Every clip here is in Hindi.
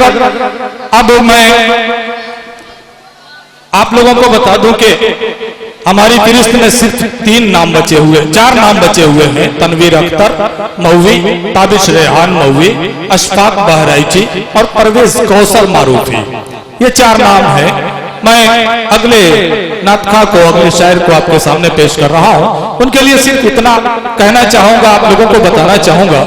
हजरत, अब मैं आप लोगों को बता दूं कि हमारी फहरिस्त में सिर्फ 3 नाम बचे हुए, 4 नाम बचे हुए हैं। तनवीर अख्तर मौवी, ताबिश रेहान मौवी, अशफाक बहराइची और परवेज कौसर मारूफी, ये 4 नाम है। मैं अगले नातखा को, अगले शायर को आपके सामने पेश कर रहा हूं। उनके लिए सिर्फ इतना कहना चाहूंगा, आप लोगों को बताना चाहूंगा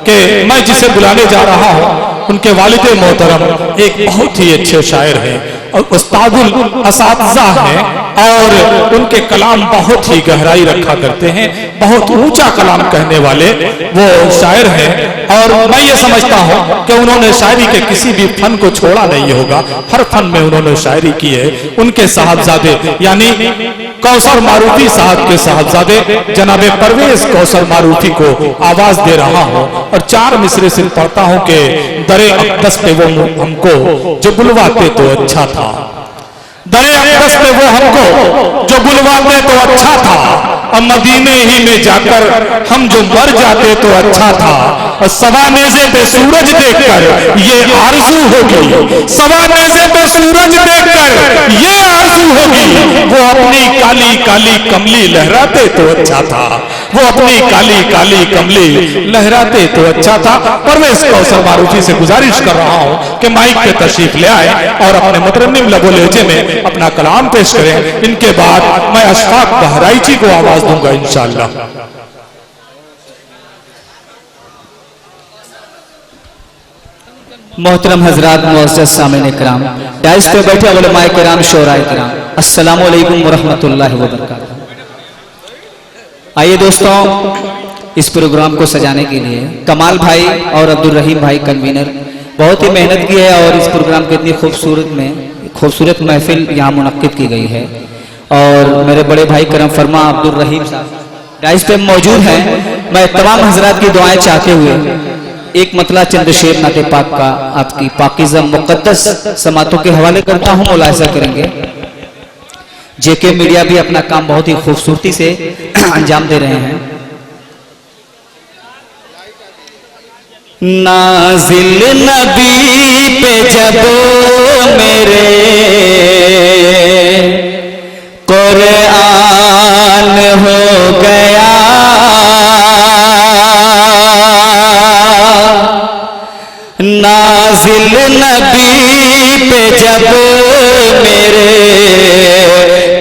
कि मैं जिसे बुलाने जा रहा हूं उनके वालिद मोहतरम एक बहुत ही अच्छे शायर हैं और उस्तादुल असातिज़ा हैं और उनके कलाम बहुत ही गहराई रखा करते हैं, बहुत ऊंचा कलाम कहने वाले वो शायर हैं। और मैं ये समझता हूं कि उन्होंने शायरी के किसी भी फन को छोड़ा नहीं होगा, हर फन में उन्होंने शायरी की है। उनके साहबजादे यानी कौसर मारूफी साहब के साहबजादे जनाबे परवेज कौसर मारूफी को आवाज दे रहा हूं और 4 मिसरे से पढ़ता हूं कि दरे अक़दस पे वो हमको जो बुलवाते तो अच्छा था, दरे अक़दस पे वो हमको जो बुलवाते तो अच्छा था, अब मदीने ही में जाकर हम जो मर जाते तो अच्छा था। और सवा नेज़े पे सूरज देखकर ये आरज़ू होगी, सवा नेज़े पे सूरज देखकर ये आरज़ू होगी, वो अपनी काली काली कमली लहराते तो अच्छा था, वो अपनी काली काली कमली लहराते तो अच्छा था। परवेज कौसर मारूफी से गुजारिश कर रहा हूं कि माइक पे तशरीफ ले आए और अपने मुतरन्निम लबो लहजे में अपना कलाम पेश करें। इनके बाद मैं अशफाक बहराइची को आवाज दूंगा इंशाअल्लाह। मोहतरम हजरात, मुअज़्ज़ज़ सामीन इकराम, डाइस पे बैठे उलमाए किराम, शोराए किराम, अस्सलामु अलैकुम वरहमतुल्लाहि वबरकातुहू। आइए दोस्तों, इस प्रोग्राम को सजाने के लिए कमाल भाई और अब्दुल रहीम भाई कन्वीनर बहुत ही मेहनत की है और इस प्रोग्राम की इतनी खूबसूरत महफिल यहाँ मुनक्किद की गई है। और मेरे बड़े भाई करम फरमा अब्दुल रहीम साहब डाइस पे मौजूद हैं। मैं तमाम हजरात की दुआएं चाहते हुए एक मतला चंद शेर नाते पाक का आपकी पाकीज़ा मुक़द्दस समातों के हवाले करता हूँ, मुलाहिज़ा करेंगे। जेके मीडिया भी अपना काम बहुत ही खूबसूरती से अंजाम दे रहे हैं। नाज़िल नबी पे जब मेरे कुरान हो गया, नाज़िल नबी पे जब मेरे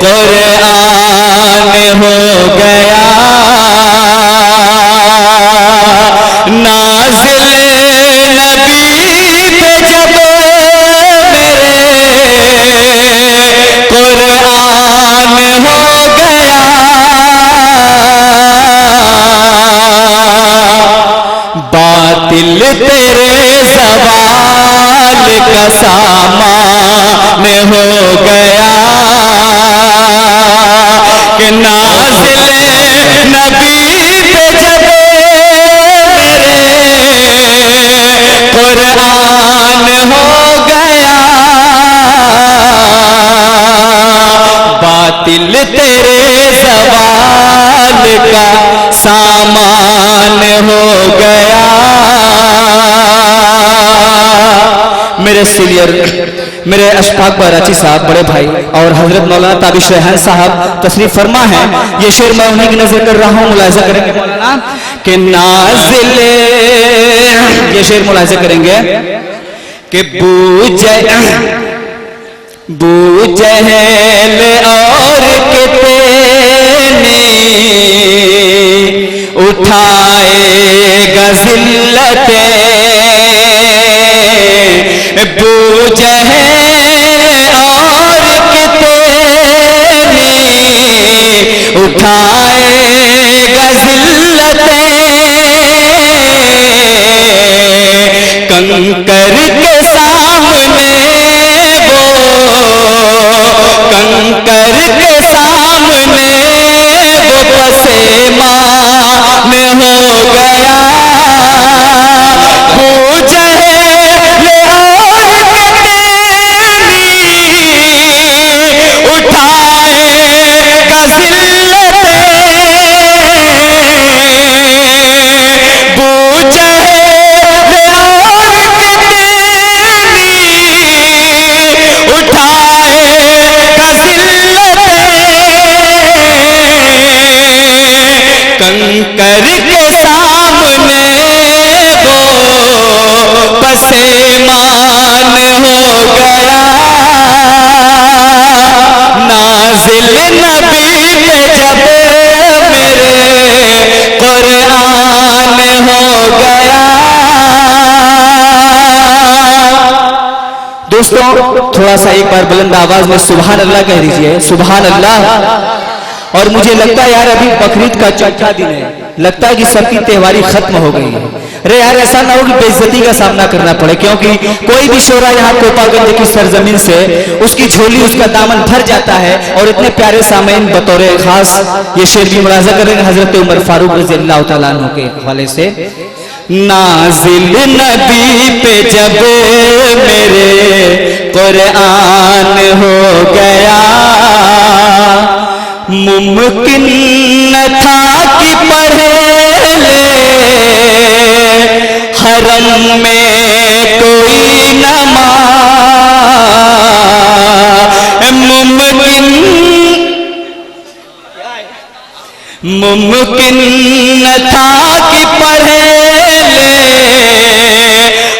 कुरान हो गया, नाज़िल नबी पे जब मेरे कुरान हो गया, बातिल तेरे सवाल का सामान हो गया कि नाज़िल नबी पे जब कुरान हो गया, बातिल तेरे सवाल का सामान हो गया। मेरे सीनियर मेरे अशफाक बहराइची साहब बड़े भाई और हजरत मौलाना ताबिश रेहान साहब तशरीफ फरमा है। ये शेर मैं उन्हीं की नजर कर रहा हूँ, मुलाहिज़ा करेंगे मौलाना कि नाज़िल, ये शेर मुलाहिज़ा करेंगे कि बू जहल और कितने उठाएगा ज़िल्लतें, बू जहल और कितने उठाएगा ज़िल्लतें, कंकर के सामने वो, कंकर के सामने वो पसेमान हो गया, वो जहल और कितनी उठाएगा ज़िल्लतें, नबी पे जब मेरे कुरान हो गया। दोस्तों थोड़ा सा एक बार बुलंद आवाज में सुभान अल्लाह कह दीजिए, सुभान अल्लाह। और मुझे लगता है यार अभी बकरीद का चौथा दिन है, लगता है कि सबकी त्योहारी खत्म हो गई है। अरे यार ऐसा ना हो कि बेइज्जती का सामना करना पड़े, क्योंकि कोई भी शोरा यहाँ कोपागंज की सरजमीन से उसकी झोली उसका दामन भर जाता है। और इतने प्यारे सामईन बतौर खास ये शेर भी मुलाजा करेंगे हजरत उमर फारूक रज़ी अल्लाह तआला अन्हु के हवाले से। नाज़िल नबी पे जब मेरे कुरान हो गया, मुमकिन न था कि पढ़े ले हरम में कोई नमाज़, मुमकिन न था कि पढ़े ले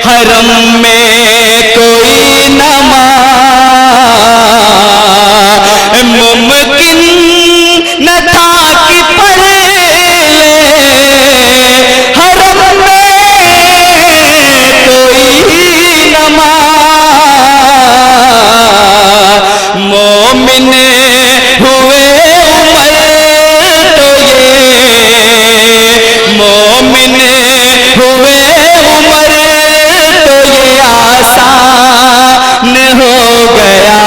हरम में कोई नमाज़, मुमकिन न था कि पढ़े ले हरम में कोई नमाज़। मोमिन हुए उमर तो ये, मोमिन हुए उमर तो ये आसान हो गया।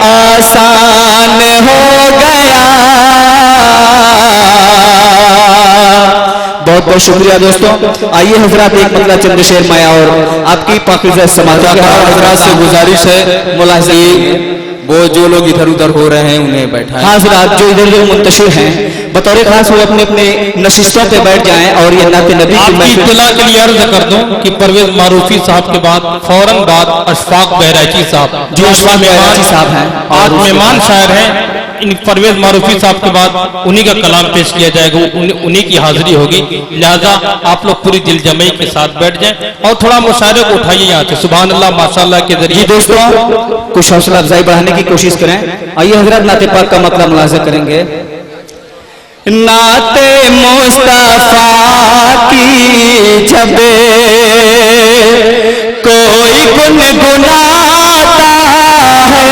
आसान हो गया। बहुत बहुत शुक्रिया दोस्तों। आइए हजरात एक मतलब चंद शेर माया और आपकी पाकीज़ा समाचार हजरात से गुजारिश है मुलाहिज़ वो जो लोग इधर उधर हो रहे हैं उन्हें बैठा। हाँ हजरात जो इधर उधर मुंतशिर हैं बतौर खास वो अपने अपने नशिस्तों पे बैठ जाएं। और ये नाते नबी की इत्तला के लिए अर्ज कर दूं कि परवेज मारूफी साहब के बाद फौरन बाद अशफाक बहराइची साहब जो अशफाक बहराइची साहब हैं आज मेहमान शायर हैं। इन परवेज मारूफी साहब के बाद उन्हीं का कलाम पेश किया जाएगा, उन्हीं की हाजिरी होगी। लिहाजा आप लोग पूरी दिल जमई के साथ बैठ जाएं और थोड़ा मुशायरे को उठाइए यहाँ से सुभान अल्लाह माशाअल्लाह के जरिए। दोस्तों कुछ हौसला अफजाई बढ़ाने की कोशिश करें। आइए हजरत नाते पाक का मतलब मुलाजा करेंगे। नाते मुस्तफा की जब कोई गुनगुनाता है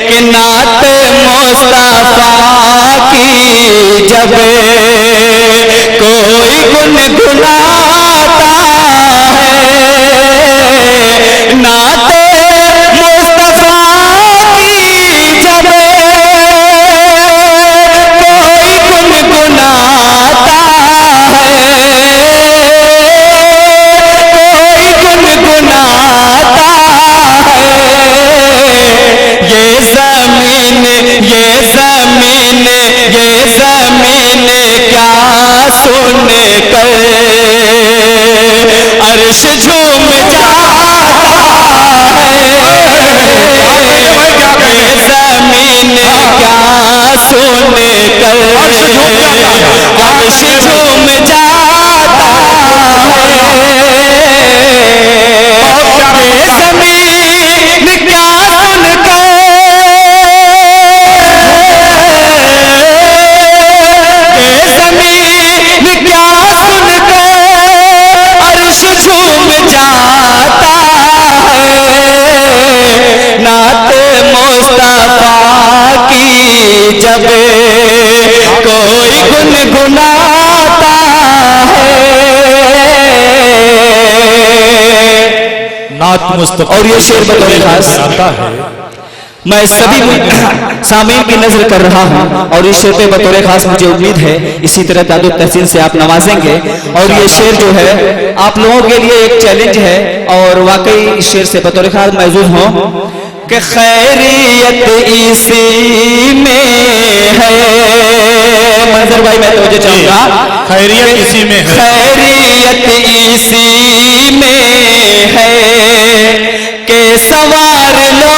कि नाते मुस्तफा की जब कोई गुनगुनाता है, नाते मुस्तफा की जब कोई गुनगुनाता है, कोई गुनगुनाता है, ये जमीन क्या सुन कर अर्श झूम जाता है, जमीन क्या सुन कर अर्श झूम जाता है, जमीन क्या सुन कर झूम जाता है, नाते मुस्तफा की जब कोई गुनगुनाता है। नात मुस्तफा और ये शेर बतौर खास मैं सभी सामीन की नजर कर रहा हूं और इस शेर पे बतौर खास मुझे उम्मीद है इसी तरह दादू तहसीन से आप नवाजेंगे। और ये शेर जो है आप लोगों के लिए एक चैलेंज है और वाकई इस शेर से बतौर खास महजूज हो कि खैरियत इसी में है। मंजर भाई मैं तुझे चाहूंगा खैरियत इसी में है, खैरियत इसी में है कि सवार लो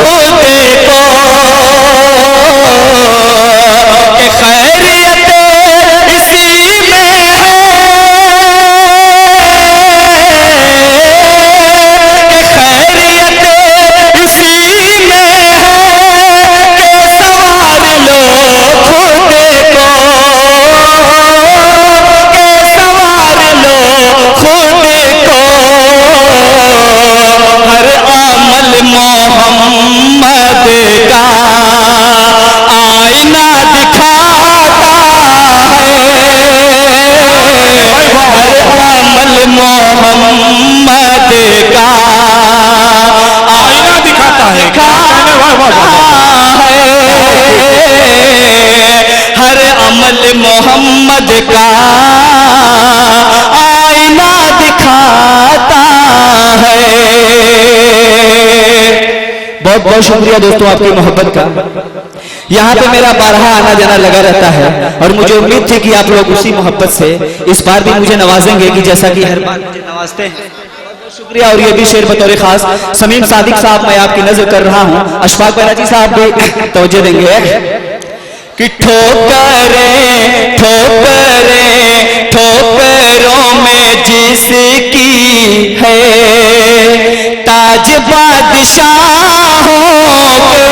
खुद को, कि खैरियत इसी में है अमल मोहम्मद का आईना दिखाता है। बहुत बहुत शुक्रिया दोस्तों आपकी मोहब्बत का। यहाँ पे मेरा बारहा आना जाना लगा रहता है और मुझे उम्मीद थी कि आप लोग उसी मोहब्बत से इस बार भी मुझे नवाजेंगे कि जैसा कि हर बार मुझे नवाजते हैं। बहुत शुक्रिया। और ये भी शेर बतौर खास समीम सादिक साहब मैं आपकी नजर कर रहा हूँ, अशफाक बहराइची साहब भी तवज्जो देंगे कि ठोकरें ठोकरें ठोकरों में जिसकी है ताज बादशाहों के।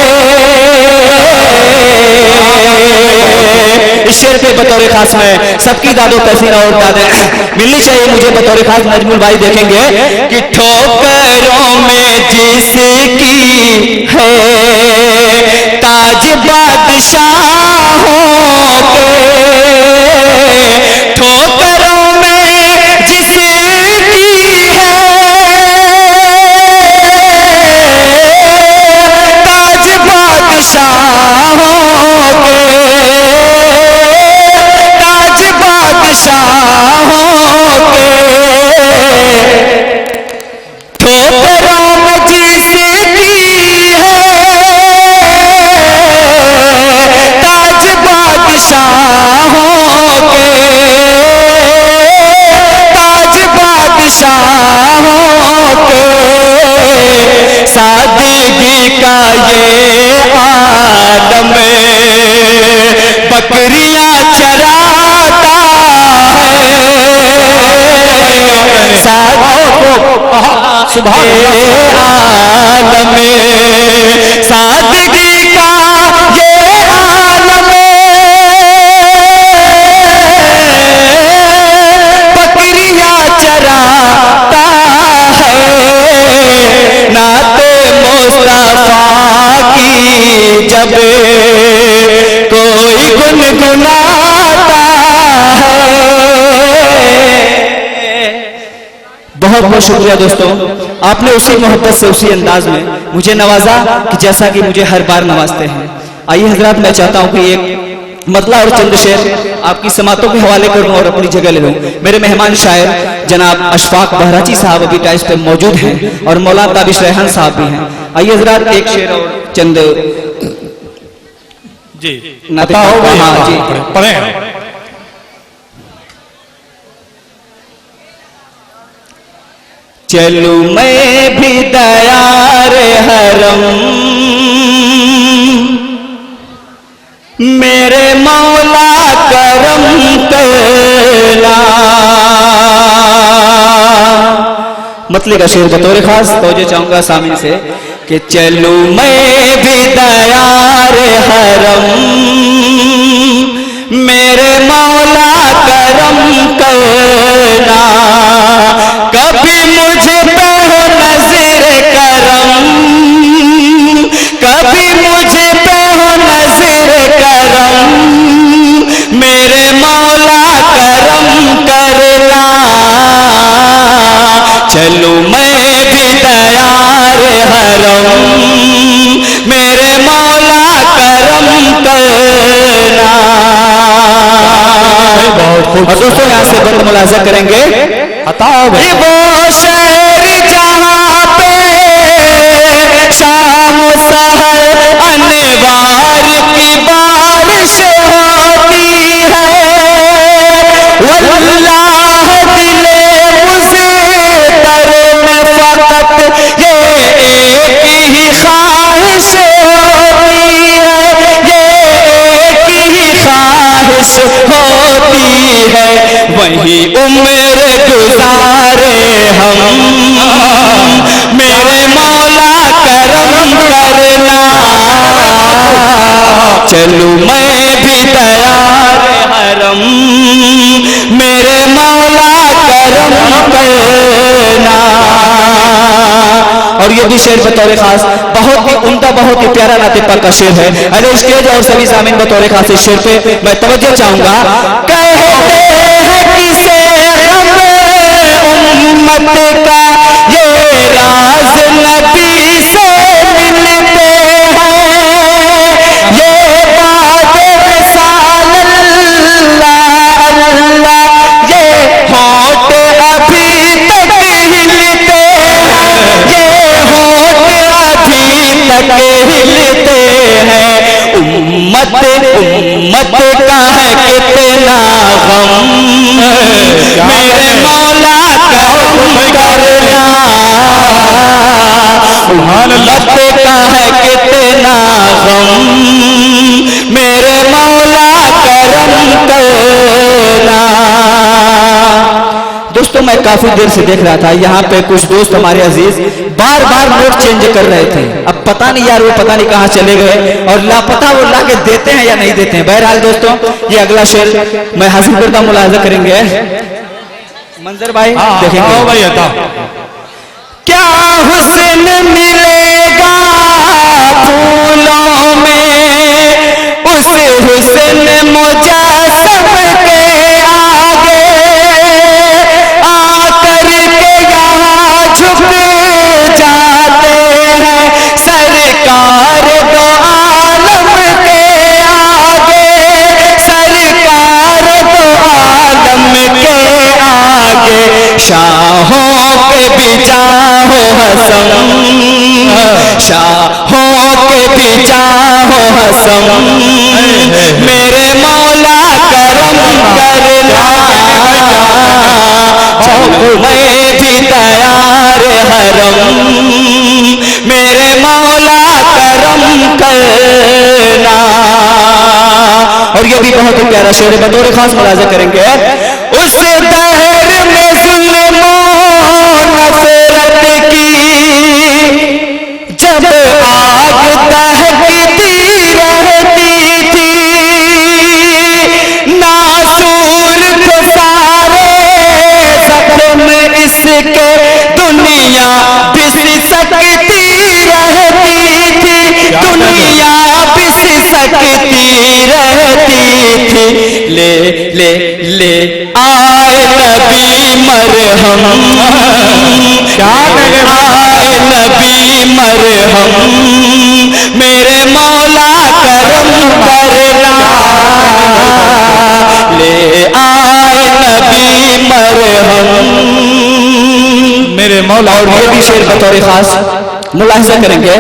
इस शेर पे बतौर खास में सबकी दादो तहसीन और दादें मिलनी चाहिए मुझे बतौर खास नजमुल भाई देखेंगे कि ठोकरों में जिसकी है ताज बादशाहों के, ठोकरों में जिसकी है ताज बादशाहों के, ताज बादशाहों के, ठोकरों में जिसकी है ताज बादशाहों के, ताज बादशाहों के। सादगी का ये आलम बकरियां चराता है, सुभान आलम सादगी का ये आलम बकरियां चराता है। नाते मुस्तफा की जब कोई गुनगुनाता है। बहुत बहुत शुक्रिया दोस्तों, आपने उसी मोहब्बत से उसी अंदाज में मुझे नवाजा कि जैसा कि मुझे हर बार नवाजते हैं। आइए हजरात, मैं चाहता हूं कि एक मतला और चंद शेर आपकी समातों के हवाले करूं और अपनी जगह ले लूं। मेरे मेहमान शायर जनाब अशफाक बहराइची साहब अभी टाइस पे मौजूद हैं और मौलाना ताबिश रेहान साहब भी हैं। आइए हजरात, एक शेर और चंद जी नाता होगा। हाँ जी, पढ़े। चलूं मैं भी दयार हरम मेरे मौला करम करना। मतले का शेर बतौर खास तवज्जो चाहूंगा सामने से कि चलूं मैं भी दयार हरम मेरे मौला करम करना। कभी मुझ पे हो नजर करम, कभी मुझ पे हो नजर करम, मेरे मौला करम करना। चलूं मैं भी दयार हरम मेरे मौला करम करना। और दोस्तों यहाँ से बंद मुलाजा करेंगे ये वो शहर जहाँ पे शाम सहर अनवार की बारिश होती है। वल्लाह दिले मुझे तर में फकत ये एक ही ख्वाहिश होती है, ये एक ही ख्वाहिश होती है। वही उम्र गुजारे हम मेरे मौला करम करना। चलूं मैं भी दयार हरम मेरे मौला करम करना। और ये भी शेर बतौर खास बहुत ही उम्दा, बहुत ही प्यारा नाते पाक का शेर है। अरे स्टेज और सभी सामीन बतौर खास इस शेर पे मैं तवज्जो चाहूंगा। कहते हैं किसे उम्मत का ये राज नबी से मिलते हैं, ये बात साल है कितना गम, मेरे मौला करम करना। उम्मत का है कितना गम, मेरे मौला करम करना। दोस्तों मैं काफी देर से देख रहा था यहाँ पे कुछ दोस्त हमारे अजीज बार बार नोट चेंज कर रहे थे। अब पता नहीं यार वो पता नहीं कहाँ चले गए और लापता वो ला के देते हैं या नहीं देते हैं। बहरहाल दोस्तों ये अगला शेर मैं हासिल करता मुलाहिजा करेंगे। मंजर भाई देखेंगे भाई था क्या हुस्न मिलेगा फूलों में, उस हुस्न मुजस्सम के आगे आकर के यहाँ झुक जाते हैं सरकार दो आलम के आगे, सरकार दो आलम के आगे। शाहों के बिचाहो हसम, शाहों के बिचाहो हसम, मेरे मौला करम करना। मैं भी तैयार हरम, मेरे मौला करम करना। और ये भी बहुत ही प्यारा शेर है, बतौर खास मुलाजा करेंगे। उस दहर में जुल्मों नफरत की जब आग दहकती रहती थी, नासूर थे सारे जख्म इसके, दुनिया बिस सकती रहती थी, दुनिया बिस सकती रहती थी। ले ले ले आए नबी मरहम, आए नबी मरहम, मेरे मौला करम करना। ले आए नबी मरहम, मेरे मौला। और ये भी शेर बतौर खास मुलाहिजा करेंगे।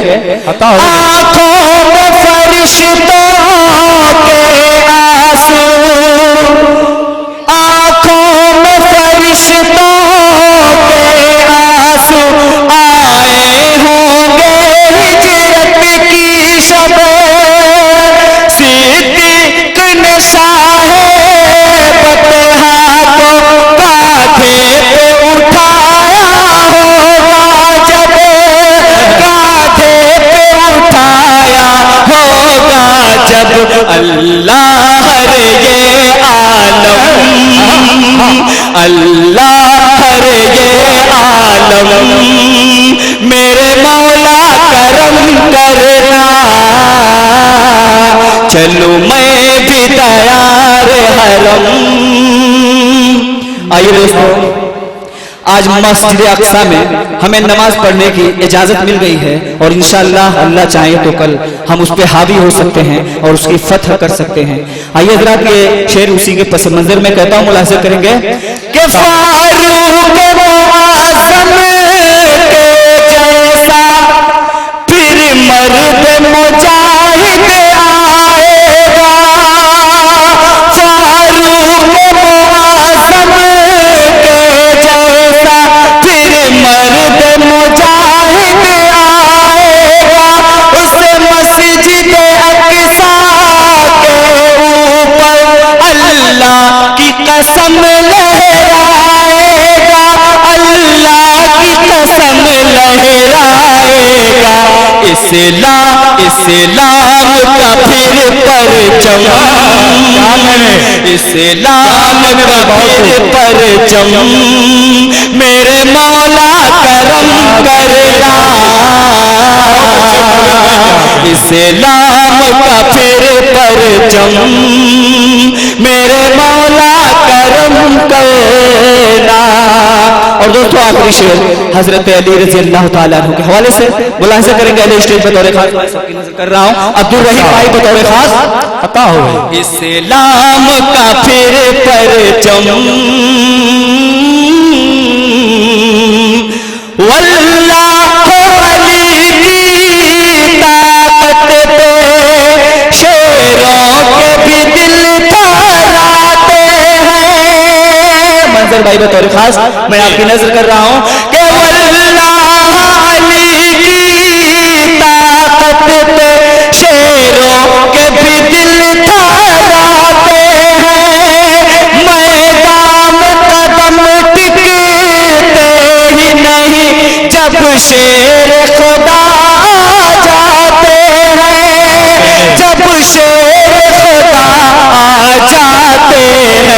आंखों में फरिश्तों के आंसू, आंखों में फरिश्तों के आंसू, आए होंगे हिजरत की शब, सिद्दीक ने शाहे बतहा को कांधे पे उठाया होगा जब, कांधे पे उठाया होगा जब। अल्लाह रे ये आलम, अल्लाह रे ये आलम, मेरे मौला करम करना। चलो मैं भी तैयार हरम। आइए दोस्तों आज मस्जिद अक्सा में हमें नमाज पढ़ने की इजाजत मिल गई है और इंशाअल्लाह अल्लाह चाहे तो कल हम उस पर हावी हो सकते हैं और उसकी फतह कर सकते हैं। आइए हज़रात ये शेर उसी के पस मंजर में कहता हूँ, मुलाहिजा करेंगे कि फारूक मुअज़्ज़म के जैसा फिर मर्द मुजाहिद आएगा, फारूक मुअज़्ज़म के जैसा फिर मर्द मुजाहिद आएगा। उस मस्जिद अक़सा के ऊपर अल्लाह की कसम लहराएगा, अल्लाह की कसम लहराएगा। इस्लाम इस्लाम का फिर परचम, इस्लाम का फिर परचम, मेरे मौला करम करना। इस्लाम का फिर परचम, मेरे मौला करम करना। और दोस्तों आखिरी शेर हजरत अली रज़ी अल्लाह ताला अन्हु के हवाले से मुलाहिजा करेंगे। अली स्टेज बतौर खास सबकी नजर कर रहा हूँ, अब्दुल रहीम भाई बतौर खास पता हो। इस्लाम का फिर परचम, वल्लाह अली की ताकत पे शेरों के भी दिल था अख्तर भाई बतौर खास मैं आपकी नजर कर रहा हूँ कि वल्लाह अली की ताकत पे शेरों के भी दिल थराते हैं, मैदान कदम टिकते ही नहीं जब शेर खुदा जाते हैं, जब शेर खुदा जाते हैं।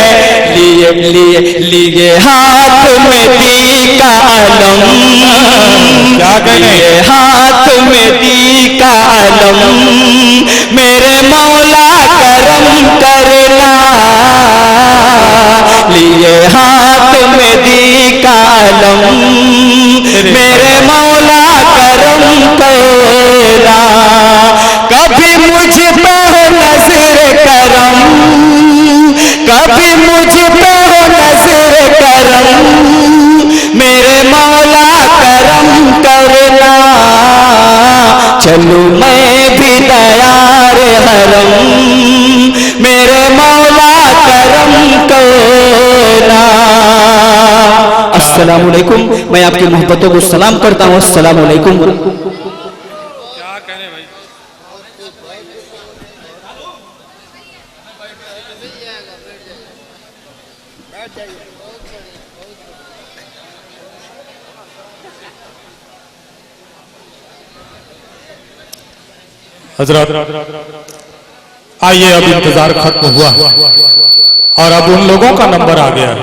लिए लिए लिए हाथ में दी का आलम, क्या कहने? लिए हाथ में दी का आलम, मेरे मौला करम करना, लिए हाथ में दी का आलम, मेरे मौला करम करना। कभी मुझ पे हो नजर करम, कभी मुझ पे हो नजर करम, मेरे मौला करम करना। चलूं मैं भी तैयार हरम, मेरे मौला करम करना। अस्सलाम वालेकुम, मैं आपकी मोहब्बतों को सलाम करता हूँ। अस्सलाम वालेकुम। क्या कहने भाई? हजरत आइए, अब इंतजार खत्म हुआ और अब उन लोगों का नंबर आ गया है